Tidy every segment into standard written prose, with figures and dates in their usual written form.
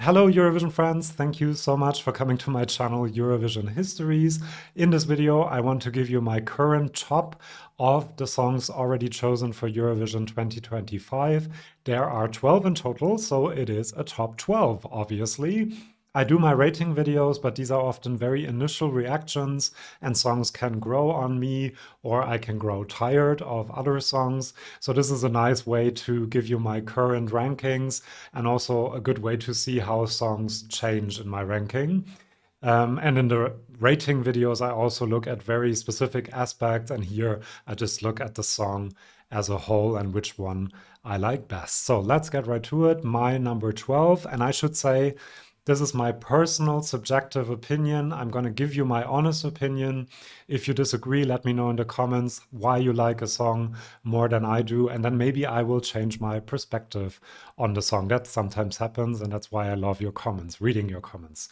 Hello Eurovision friends, thank you so much for coming to my channel Eurovision Histories. In this video I want to give you my current top of the songs already chosen for Eurovision 2025. There are 12 in total, so it is a top 12 obviously. I do my rating videos, but these are often very initial reactions, and songs can grow on me, or I can grow tired of other songs. So this is a nice way to give you my current rankings, and also a good way to see how songs change in my ranking. And in the rating videos, I also look at very specific aspects, and here I just look at the song as a whole and which one I like best. So let's get right to it. My number 12, and I should say, this is my personal subjective opinion. I'm going to give you my honest opinion. If you disagree, let me know in the comments why you like a song more than I do, and then maybe I will change my perspective on the song. That sometimes happens, and that's why I love your comments, reading your comments.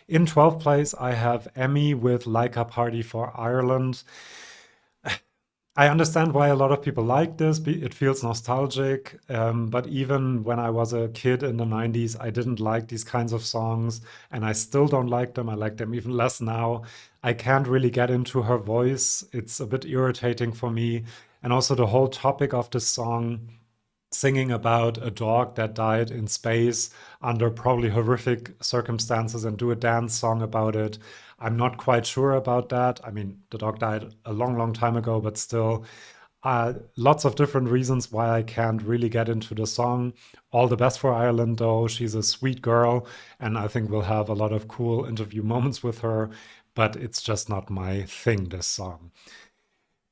In 12th place, I have Emmy with Like a Party for Ireland. I understand why a lot of people like this. It feels nostalgic. But even when I was a kid in the 90s, I didn't like these kinds of songs, and I still don't like them. I like them even less now. I can't really get into her voice. It's a bit irritating for me. And also the whole topic of this song, singing about a dog that died in space under probably horrific circumstances and do a dance song about it. I'm not quite sure about that. I mean, the dog died a long, long time ago, but still, lots of different reasons why I can't really get into the song. All the best for Ireland, though. She's a sweet girl, and I think we'll have a lot of cool interview moments with her, but it's just not my thing, this song.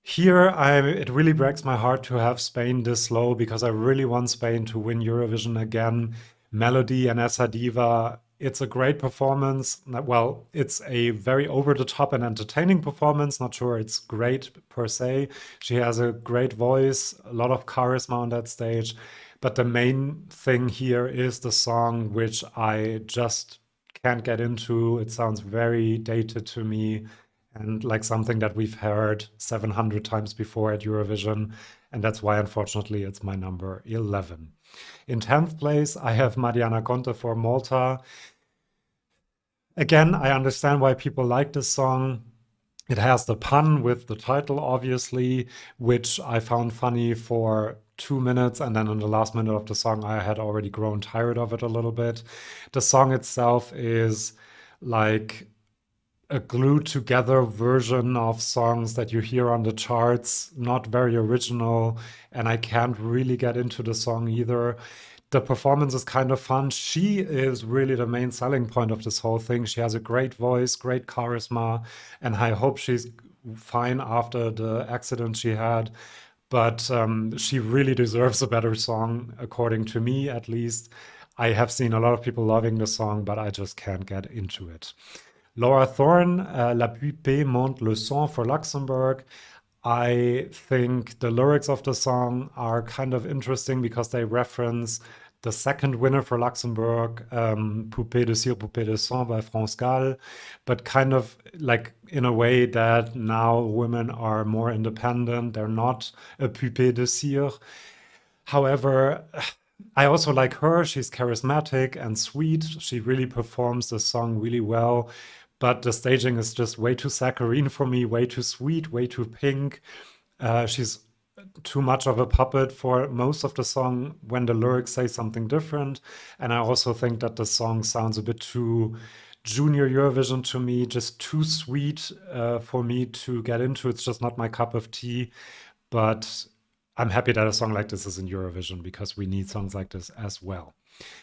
Here, it really breaks my heart to have Spain this low because I really want Spain to win Eurovision again. Melody and Esa Diva, it's a great performance. Well, it's a very over the top and entertaining performance. Not sure it's great per se. She has a great voice, a lot of charisma on that stage. But the main thing here is the song, which I just can't get into. It sounds very dated to me and like something that we've heard 700 times before at Eurovision. And that's why, unfortunately, it's my number 11. In 10th place, I have Mariana Conte for Malta. Again, I understand why people like this song. It has the pun with the title, obviously, which I found funny for 2 minutes. And then in the last minute of the song, I had already grown tired of it a little bit. The song itself is like a glued together version of songs that you hear on the charts, not very original, and I can't really get into the song either. The performance is kind of fun. She is really the main selling point of this whole thing. She has a great voice, great charisma, and I hope she's fine after the accident she had. But she really deserves a better song, according to me at least. I have seen a lot of people loving the song, but I just can't get into it. Laura Thorne, La Pupée monte le sang for Luxembourg. I think the lyrics of the song are kind of interesting because they reference the second winner for Luxembourg, Poupée de cire, Poupée de sang by France Gall, but kind of like in a way that now women are more independent. They're not a Poupée de cire. However, I also like her. She's charismatic and sweet. She really performs the song really well. But the staging is just way too saccharine for me, way too sweet, way too pink. She's too much of a puppet for most of the song when the lyrics say something different. And I also think that the song sounds a bit too junior Eurovision to me, just too sweet for me to get into. It's just not my cup of tea. But I'm happy that a song like this is in Eurovision because we need songs like this as well.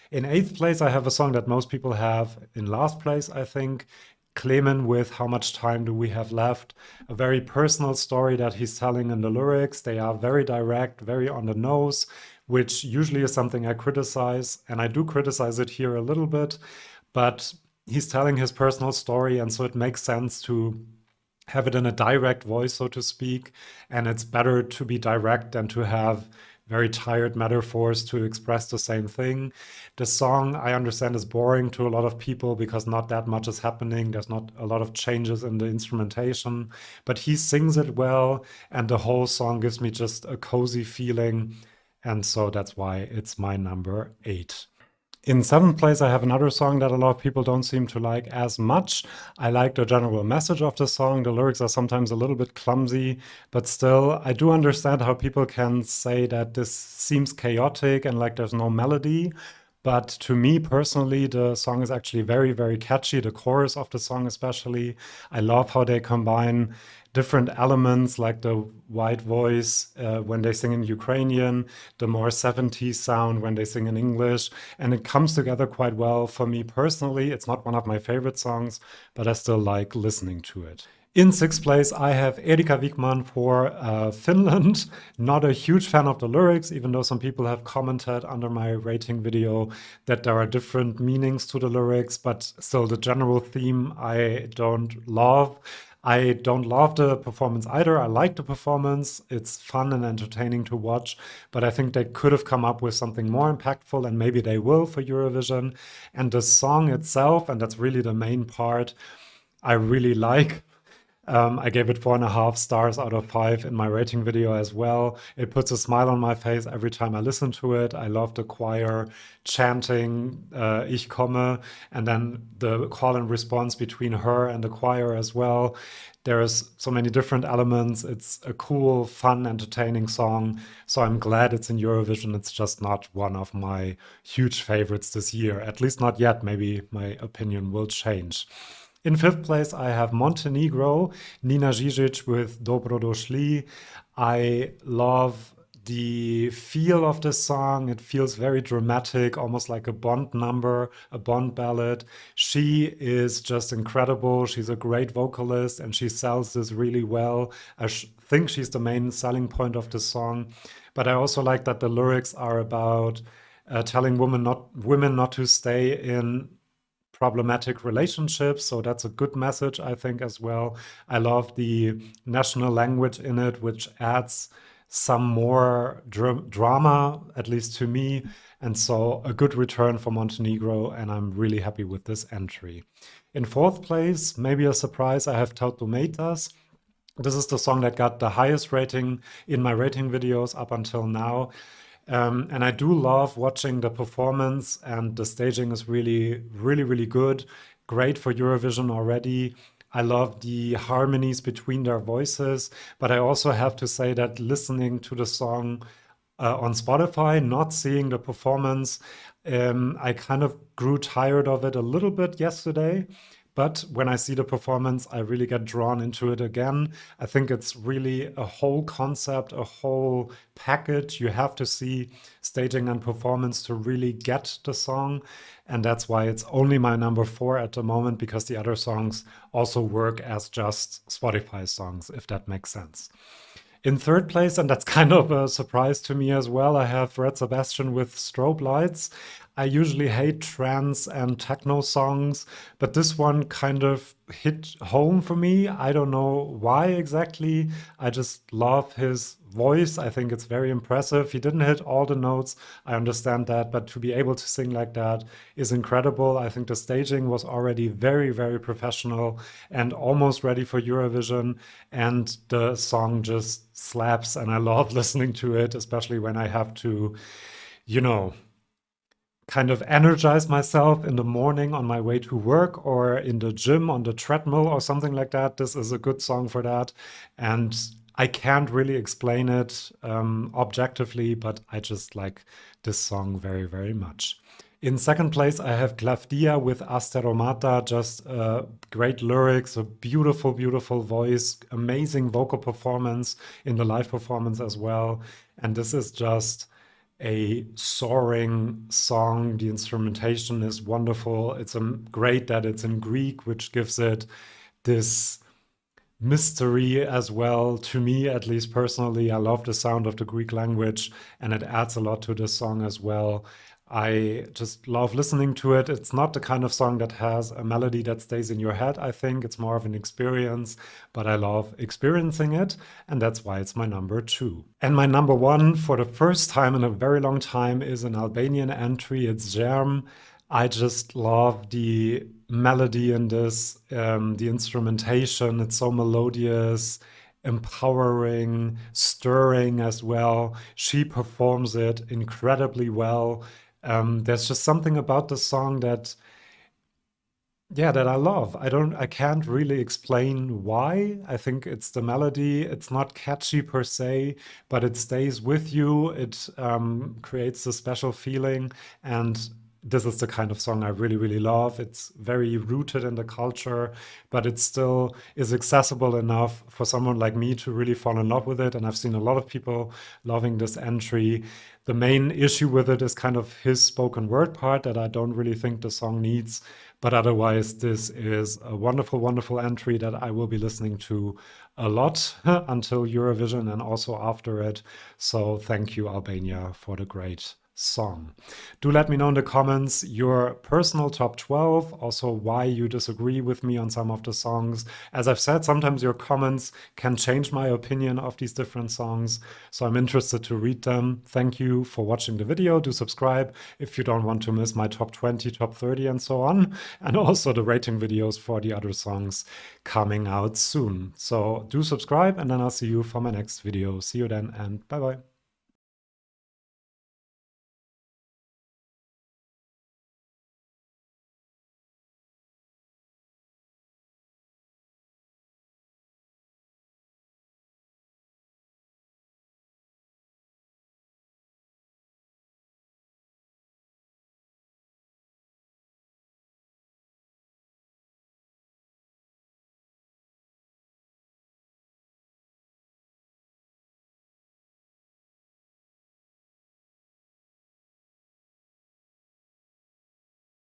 In 8th place, I have a song that most people have. In last place, I think, Klemen with How Much Time Do We Have Left? A very personal story that he's telling in the lyrics. They are very direct, very on the nose, which usually is something I criticize, and I do criticize it here a little bit, but he's telling his personal story, and so it makes sense to have it in a direct voice, so to speak, and it's better to be direct than to have very tired metaphors to express the same thing. The song, I understand, is boring to a lot of people because not that much is happening. There's not a lot of changes in the instrumentation, but he sings it well, and the whole song gives me just a cozy feeling, and so that's why it's my number 8. In seventh place, I have another song that a lot of people don't seem to like as much. I like the general message of the song. The lyrics are sometimes a little bit clumsy, but still, I do understand how people can say that this seems chaotic and like there's no melody. But to me personally, the song is actually very, very catchy. The chorus of the song, especially. I love how they combine different elements like the white voice when they sing in Ukrainian, the more 70s sound when they sing in English. And it comes together quite well for me personally. It's not one of my favorite songs, but I still like listening to it. In sixth place, I have Erika Vikman for Finland. Not a huge fan of the lyrics, even though some people have commented under my rating video that there are different meanings to the lyrics, but still the general theme I don't love. I don't love the performance either. I like the performance. It's fun and entertaining to watch, but I think they could have come up with something more impactful, and maybe they will for Eurovision. And the song itself, and that's really the main part, I really like. I gave it 4.5 stars out of 5 in my rating video as well. It puts a smile on my face every time I listen to it. I love the choir chanting Ich komme, and then the call and response between her and the choir as well. There's so many different elements. It's a cool, fun, entertaining song. So I'm glad it's in Eurovision. It's just not one of my huge favorites this year, at least not yet. Maybe my opinion will change. In fifth place, I have Montenegro, Nina Žižić with Dobro došli. I love the feel of this song. It feels very dramatic, almost like a Bond number, a Bond ballad. She is just incredible. She's a great vocalist and she sells this really well. I think she's the main selling point of the song. But I also like that the lyrics are about telling women not to stay in problematic relationships. So that's a good message, I think, as well. I love the national language in it, which adds some more drama, at least to me. And so a good return for Montenegro, and I'm really happy with this entry. In fourth place, maybe a surprise, I have Tautumeitas. This is the song that got the highest rating in my rating videos up until now. And I do love watching the performance, and the staging is really, really, really good. Great for Eurovision already. I love the harmonies between their voices, but I also have to say that listening to the song on Spotify, not seeing the performance, I kind of grew tired of it a little bit yesterday. But when I see the performance, I really get drawn into it again. I think it's really a whole concept, a whole package. You have to see staging and performance to really get the song. And that's why it's only my number 4 at the moment, because the other songs also work as just Spotify songs, if that makes sense. In third place, and that's kind of a surprise to me as well, I have Red Sebastian with Strobe Lights. I usually hate trance and techno songs, but this one kind of hit home for me. I don't know why exactly. I just love his voice. I think it's very impressive. He didn't hit all the notes, I understand that, but to be able to sing like that is incredible. I think the staging was already very, very professional and almost ready for Eurovision, and the song just slaps, and I love listening to it, especially when I have to, you know, kind of energize myself in the morning on my way to work or in the gym on the treadmill or something like that. This is a good song for that. And I can't really explain it objectively, but I just like this song very, very much. In second place, I have Klavdia with Asteromata, just great lyrics, a beautiful, beautiful voice, amazing vocal performance in the live performance as well. And this is just a soaring song. The instrumentation is wonderful. It's great that it's in Greek, which gives it this mystery as well. To me, at least personally, I love the sound of the Greek language, and it adds a lot to the song as well. I just love listening to it. It's not the kind of song that has a melody that stays in your head, I think. It's more of an experience, but I love experiencing it, and that's why it's my number 2. And my number 1, for the first time in a very long time, is an Albanian entry. It's Germ. I just love the melody in this, the instrumentation. It's so melodious, empowering, stirring as well. She performs it incredibly well. There's just something about the song that, yeah, that I love. I can't really explain why. I think it's the melody. It's not catchy per se, but it stays with you. It creates a special feeling. And this is the kind of song I really, really love. It's very rooted in the culture, but it still is accessible enough for someone like me to really fall in love with it. And I've seen a lot of people loving this entry. The main issue with it is kind of his spoken word part that I don't really think the song needs. But otherwise, this is a wonderful, wonderful entry that I will be listening to a lot until Eurovision and also after it. So thank you, Albania, for the great song. Do let me know in the comments your personal top 12, also why you disagree with me on some of the songs. As I've said, sometimes your comments can change my opinion of these different songs, so I'm interested to read them. Thank you for watching the video. Do subscribe if you don't want to miss my top 20, top 30, and so on, and also the rating videos for the other songs coming out soon. So do subscribe, and then I'll see you for my next video. See you then, and bye-bye.